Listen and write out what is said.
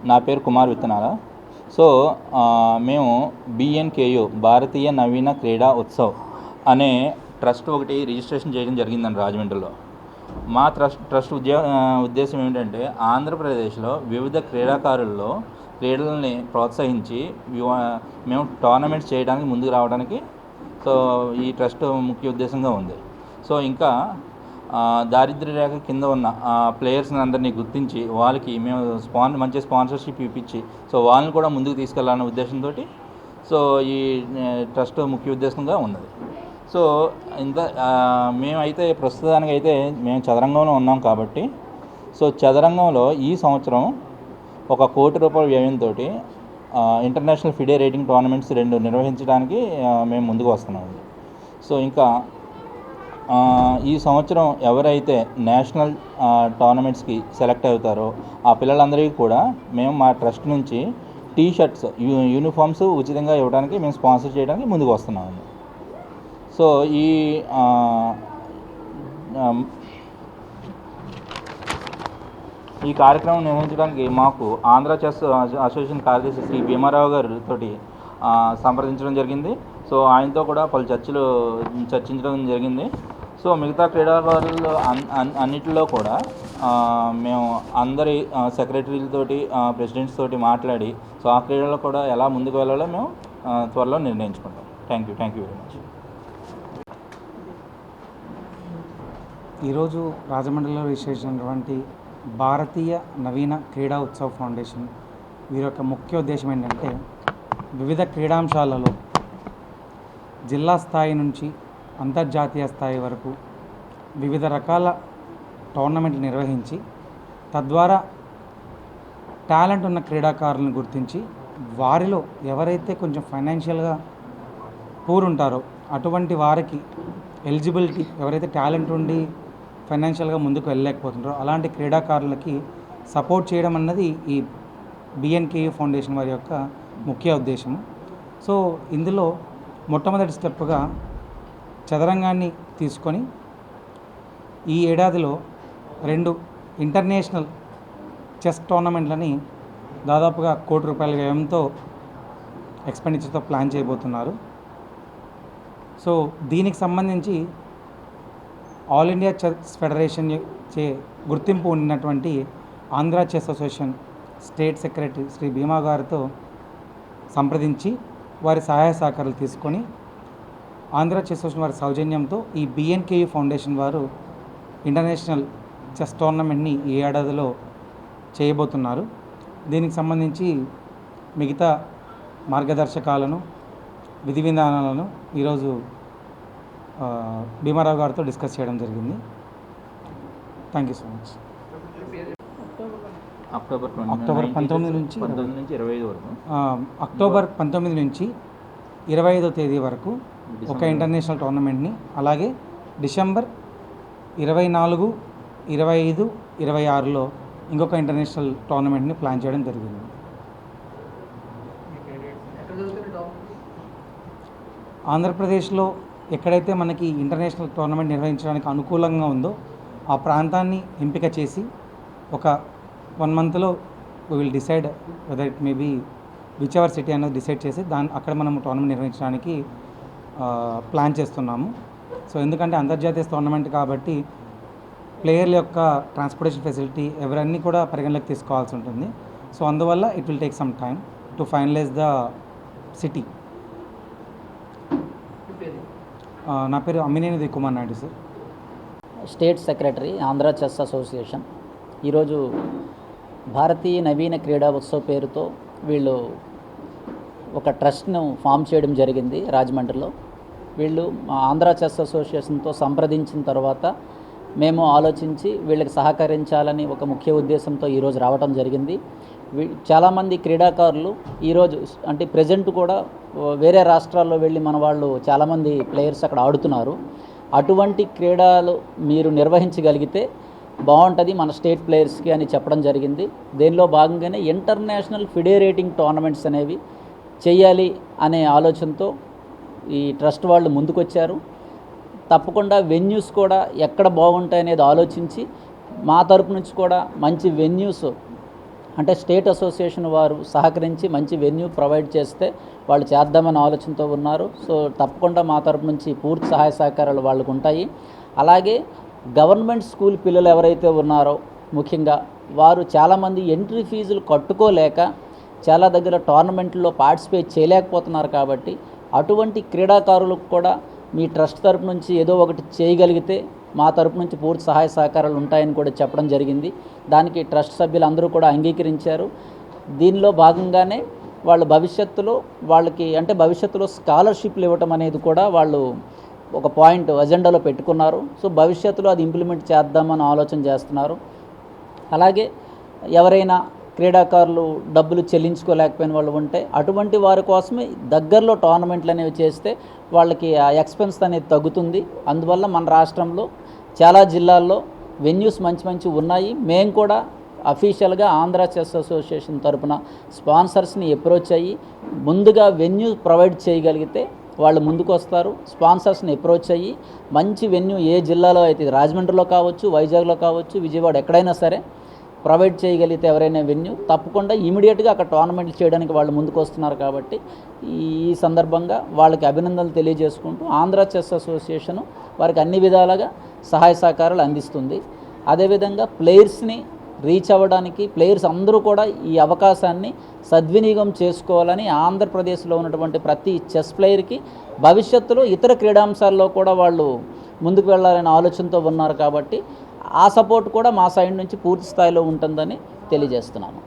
నా పేరు కుమార్ విత్తనాల. సో మేము BNKU భారతీయ నవీన క్రీడా ఉత్సవ్ అనే ట్రస్ట్ ఒకటి రిజిస్ట్రేషన్ చేయడం జరిగిందండి రాజమండ్రిలో. మా ట్రస్ట్ ఉద్దేశం ఏమిటంటే ఆంధ్రప్రదేశ్లో వివిధ క్రీడాకారుల్లో క్రీడలని ప్రోత్సహించి మేము టోర్నమెంట్స్ చేయడానికి ముందుకు రావడానికి సో ఈ ట్రస్ట్ ముఖ్య ఉద్దేశంగా ఉంది. సో ఇంకా దారిద్ర్య రేఖ కింద ఉన్న ప్లేయర్స్ని అందరినీ గుర్తించి వాళ్ళకి మేము మంచి స్పాన్సర్షిప్ ఇప్పించి సో వాళ్ళని కూడా ముందుకు తీసుకెళ్లాలనే ఉద్దేశంతో సో ఈ ట్రస్ట్ ముఖ్య ఉద్దేశంగా ఉన్నది. సో ఇంకా మేమైతే ప్రస్తుతానికి అయితే మేము చదరంగంలో ఉన్నాం కాబట్టి సో చదరంగంలో ఈ సంవత్సరం ₹1 కోటి వ్యయంతో ఇంటర్నేషనల్ ఫిడే రేటింగ్ టోర్నమెంట్స్ 2 నిర్వహించడానికి మేము ముందుకు వస్తున్నాము. సో ఇంకా ఈ సంవత్సరం ఎవరైతే నేషనల్ టోర్నమెంట్స్కి సెలెక్ట్ అవుతారో ఆ పిల్లలందరికీ కూడా మేము మా ట్రస్ట్ నుంచి టీషర్ట్స్ యూనిఫామ్స్ ఉచితంగా ఇవ్వడానికి మేము స్పాన్సర్ చేయడానికి ముందుకు వస్తున్నాము. సో ఈ కార్యక్రమం నిర్వహించడానికి మాకు ఆంధ్ర చెస్ అసోసియేషన్ కార్యదర్శి శ్రీ భీమారావు గారితో సంప్రదించడం జరిగింది. సో ఆయనతో కూడా పలు చర్చించడం జరిగింది. సో మిగతా క్రీడాకారులు అన్నిటిలో కూడా మేము అందరి సెక్రటరీలతోటి ప్రెసిడెంట్స్ తోటి మాట్లాడి సో ఆ క్రీడల్లో కూడా ఎలా ముందుకు వెళ్ళాలో మేము త్వరలో నిర్ణయించుకుంటాం. Thank you very much. ఈరోజు రాజమండ్రిలో విశేషమైనటువంటి భారతీయ నవీన క్రీడా ఉత్సవ్ ఫౌండేషన్ వీరి యొక్క ముఖ్య ఉద్దేశం ఏంటంటే వివిధ క్రీడాంశాలలో జిల్లా స్థాయి నుంచి అంతర్జాతీయ స్థాయి వరకు వివిధ రకాల టోర్నమెంట్లు నిర్వహించి తద్వారా టాలెంట్ ఉన్న క్రీడాకారులను గుర్తించి వారిలో ఎవరైతే కొంచెం ఫైనాన్షియల్గా పూర్ ఉంటారో అటువంటి వారికి ఎలిజిబిలిటీ ఎవరైతే టాలెంట్ ఉండి ఫైనాన్షియల్గా ముందుకు వెళ్ళలేకపోతున్నారో అలాంటి క్రీడాకారులకి సపోర్ట్ చేయడం అన్నది ఈ BNKU ఫౌండేషన్ వారి యొక్క ముఖ్య ఉద్దేశము. సో ఇందులో మొట్టమొదటి స్టెప్గా చదరంగాన్ని తీసుకొని ఈ ఏడాదిలో 2 ఇంటర్నేషనల్ చెస్ టోర్నమెంట్లని దాదాపుగా ₹1 కోటి వ్యయంతో ఎక్స్పెండిచర్తో ప్లాన్ చేయబోతున్నారు. సో దీనికి సంబంధించి ఆల్ ఇండియా చెస్ ఫెడరేషన్ చే గుర్తింపు ఉన్నటువంటి Andhra chess association state secretary Shri Bhima గారితో సంప్రదించి వారి సహాయ సహకారాలు తీసుకొని ఆంధ్ర చెస్ అసోసియేషన్ వారి సౌజన్యంతో ఈ BNKU ఫౌండేషన్ వారు ఇంటర్నేషనల్ చెస్ టోర్నమెంట్ని ఈ ఏడాదిలో చేయబోతున్నారు. దీనికి సంబంధించి మిగతా మార్గదర్శకాలను విధి విధానాలను ఈరోజు భీమారావు గారితో డిస్కస్ చేయడం జరిగింది. Thank you so much. October 19 నుంచి 25 వరకు అక్టోబర్ 19 నుంచి 25వ తేదీ వరకు ఒక ఇంటర్నేషనల్ టోర్నమెంట్ని, అలాగే డిసెంబర్ 24, 25, 26లో ఇంకొక ఇంటర్నేషనల్ టోర్నమెంట్ని ప్లాన్ చేయడం జరిగింది. ఆంధ్రప్రదేశ్లో ఎక్కడైతే మనకి ఇంటర్నేషనల్ టోర్నమెంట్ నిర్వహించడానికి అనుకూలంగా ఉందో ఆ ప్రాంతాన్ని ఎంపిక చేసి ఒక 1 మంత్లో we will decide whether it may be whichever city అనేది డిసైడ్ చేసి అక్కడ మనం టోర్నమెంట్ నిర్వహించడానికి ప్లాన్ చేస్తున్నాము. సో ఎందుకంటే అంతర్జాతీయ టోర్నమెంట్ కాబట్టి ప్లేయర్ల యొక్క ట్రాన్స్పోర్టేషన్ ఫెసిలిటీ ఎవరన్నీ కూడా పరిగణలోకి తీసుకోవాల్సి ఉంటుంది. సో అందువల్ల it will take some time to finalise the city. నా పేరు Ammineni Kumar Naidu sir, state secretary Andhra chess association. ఈరోజు భారతీయ నవీన క్రీడా ఉత్సవ్ పేరుతో వీళ్ళు ఒక ట్రస్ట్ను ఫామ్ చేయడం జరిగింది రాజమండ్రిలో. వీళ్ళు ఆంధ్ర చెస్ అసోసియేషన్తో సంప్రదించిన తర్వాత మేము ఆలోచించి వీళ్ళకి సహకరించాలని ఒక ముఖ్య ఉద్దేశంతో ఈరోజు రావడం జరిగింది. చాలామంది క్రీడాకారులు ఈరోజు అంటే ప్రజెంట్ కూడా వేరే రాష్ట్రాల్లో వెళ్ళి మన వాళ్ళు చాలామంది ప్లేయర్స్ అక్కడ ఆడుతున్నారు. అటువంటి క్రీడలు మీరు నిర్వహించగలిగితే బాగుంటుంది మన స్టేట్ ప్లేయర్స్కి అని చెప్పడం జరిగింది. దీనిలో భాగంగానే ఇంటర్నేషనల్ ఫెడరేటింగ్ టోర్నమెంట్స్ అనేవి చేయాలి అనే ఆలోచనతో ఈ ట్రస్ట్ వాళ్ళు ముందుకొచ్చారు. తప్పకుండా వెన్యూస్ కూడా ఎక్కడ బాగుంటాయనేది ఆలోచించి మా తరపు నుంచి కూడా మంచి వెన్యూస్ అంటే స్టేట్ అసోసియేషన్ వారు సహకరించి మంచి వెన్యూ ప్రొవైడ్ చేస్తే వాళ్ళు చేద్దామనే ఆలోచనతో ఉన్నారు. సో తప్పకుండా మా తరపు నుంచి పూర్తి సహాయ సహకారాలు వాళ్ళకు ఉంటాయి. అలాగే గవర్నమెంట్ స్కూల్ పిల్లలు ఎవరైతే ఉన్నారో ముఖ్యంగా వారు చాలామంది ఎంట్రీ ఫీజులు కట్టుకోలేక చాలా దగ్గర టోర్నమెంట్లో పార్టిసిపేట్ చేయలేకపోతున్నారు. కాబట్టి అటువంటి క్రీడాకారులకు కూడా మీ ట్రస్ట్ తరపు నుంచి ఏదో ఒకటి చేయగలిగితే మా తరపు నుంచి పూర్తి సహాయ సహకారాలు ఉంటాయని కూడా చెప్పడం జరిగింది. దానికి ట్రస్ట్ సభ్యులందరూ కూడా అంగీకరించారు. దీనిలో భాగంగానే వాళ్ళు భవిష్యత్తులో వాళ్ళకి అంటే భవిష్యత్తులో స్కాలర్షిప్లు ఇవ్వటం అనేది కూడా వాళ్ళు ఒక పాయింట్ అజెండాలో పెట్టుకున్నారు. సో భవిష్యత్తులో అది ఇంప్లిమెంట్ చేద్దామని ఆలోచన చేస్తున్నారు. అలాగే ఎవరైనా క్రీడాకారులు డబ్బులు చెల్లించుకోలేకపోయిన వాళ్ళు ఉంటే అటువంటి వారి కోసమే దగ్గరలో టోర్నమెంట్లు అనేవి చేస్తే వాళ్ళకి ఆ ఎక్స్పెన్స్ అనేది తగ్గుతుంది. అందువల్ల మన రాష్ట్రంలో చాలా జిల్లాల్లో వెన్యూస్ మంచి ఉన్నాయి. మేము కూడా అఫీషియల్గా ఆంధ్ర చెస్ అసోసియేషన్ తరపున స్పాన్సర్స్ని అప్రోచ్ అయ్యి ముందుగా వెన్యూ ప్రొవైడ్ చేయగలిగితే వాళ్ళు ముందుకు వస్తారు. స్పాన్సర్స్ని అప్రోచ్ అయ్యి మంచి వెన్యూ ఏ జిల్లాలో అయితే రాజమండ్రిలో కావచ్చు, వైజాగ్లో కావచ్చు, విజయవాడ ఎక్కడైనా సరే ప్రొవైడ్ చేయగలిగితే ఎవరైనా వెన్యూ తప్పకుండా ఇమీడియట్గా అక్కడ టోర్నమెంట్లు చేయడానికి వాళ్ళు ముందుకు వస్తున్నారు. కాబట్టి ఈ సందర్భంగా వాళ్ళకి అభినందనలు తెలియజేసుకుంటూ ఆంధ్ర చెస్ అసోసియేషన్ వారికి అన్ని విధాలుగా సహాయ సహకారాలు అందిస్తుంది. అదేవిధంగా ప్లేయర్స్ని రీచ్ అవ్వడానికి ప్లేయర్స్ అందరూ కూడా ఈ అవకాశాన్ని సద్వినియోగం చేసుకోవాలని ఆంధ్రప్రదేశ్లో ఉన్నటువంటి ప్రతి చెస్ ప్లేయర్కి భవిష్యత్తులో ఇతర క్రీడాంశాల్లో కూడా వాళ్ళు ముందుకు వెళ్ళాలనే ఆలోచనతో ఉన్నారు. కాబట్టి ఆ సపోర్ట్ కూడా మా సైడ్ నుంచి పూర్తి స్థాయిలో ఉంటుందని తెలియజేస్తున్నాను.